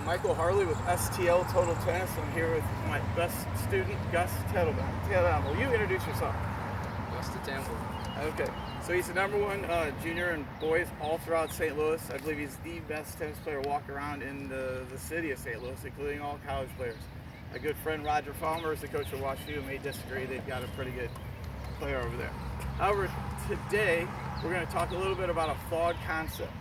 Michael Harley with STL Total Tennis. I'm here with my best student, Gus Tettlebaum. Will you introduce yourself? Gus the Temple. Okay, so he's the #1 junior in boys all throughout St. Louis. I believe he's the best tennis player to walk around in the city of St. Louis, including all college players. My good friend Roger Falmer is the coach of WashU, may disagree. They've got a pretty good player over there. However, today we're going to talk a little bit about a flawed concept.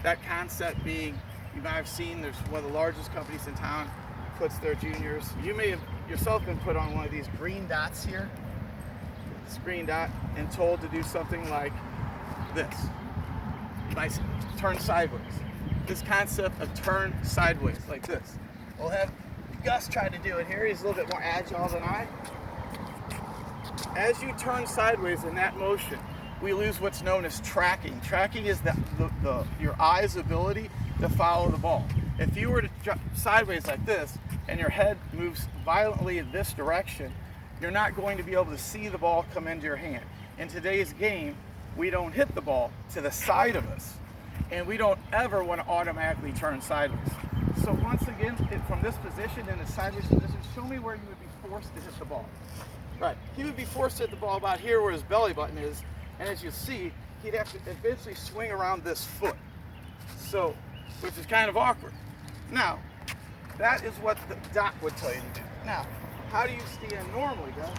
That concept being, you might have seen, there's one of the largest companies in town puts their juniors. You may have yourself been put on one of these green dots here, this green dot, and told to do something like this. Nice, turn sideways. This concept of turn sideways, like this. We'll have Gus try to do it here. He's a little bit more agile than I. As you turn sideways in that motion, we lose what's known as tracking. Tracking is your eye's ability to follow the ball. If you were to jump sideways like this and your head moves violently in this direction, you're not going to be able to see the ball come into your hand. In today's game, we don't hit the ball to the side of us, and we don't ever want to automatically turn sideways. So once again, from this position, in the sideways position, show me where you would be forced to hit the ball. Right, he would be forced to hit the ball about here where his belly button is, and as you see, he'd have to eventually swing around this foot. So, which is kind of awkward. Now, that is what the dot would tell you to do. Now, how do you stand normally, guys?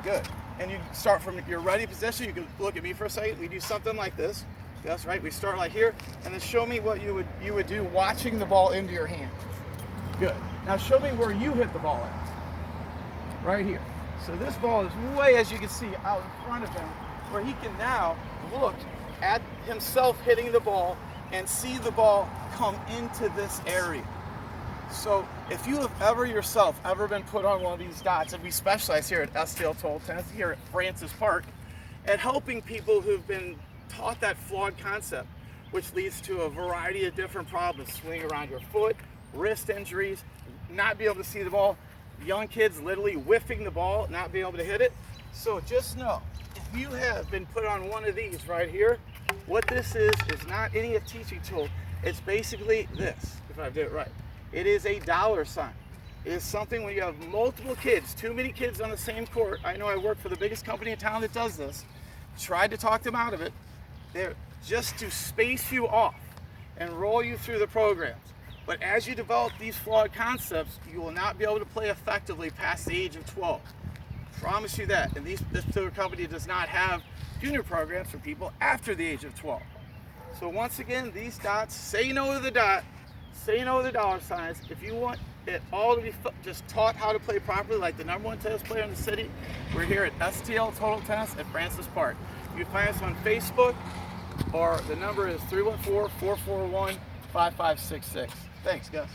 Good. And you start from your ready position. You can look at me for a second. We do something like this. That's right. We start like here, and then show me what you would do watching the ball into your hand. Good. Now show me where you hit the ball at. Right here. So this ball is way, as you can see, out in front of him, where he can now look at himself hitting the ball and see the ball come into this area. So if you have ever been put on one of these dots, and we specialize here at STL Total Tennis, here at Francis Park, at helping people who've been taught that flawed concept, which leads to a variety of different problems, swing around your foot, wrist injuries, not be able to see the ball, young kids literally whiffing the ball, not being able to hit it. So just know, if you have been put on one of these right here, what this is not any teaching tool. It's basically this, if I did it right. It is a dollar sign. It is something when you have multiple kids, too many kids on the same court. I know I work for the biggest company in town that does this. Tried to talk them out of it. They're just to space you off and roll you through the programs. But as you develop these flawed concepts, you will not be able to play effectively past the age of 12. Promise you that. And this particular company does not have junior programs for people after the age of 12. So once again, these dots, say no to the dot, say no to the dollar signs. If you want it all to be just taught how to play properly, like the #1 tennis player in the city, we're here at STL Total Tennis at Francis Park. You can find us on Facebook, or the number is 314-441-5566. Thanks, Gus.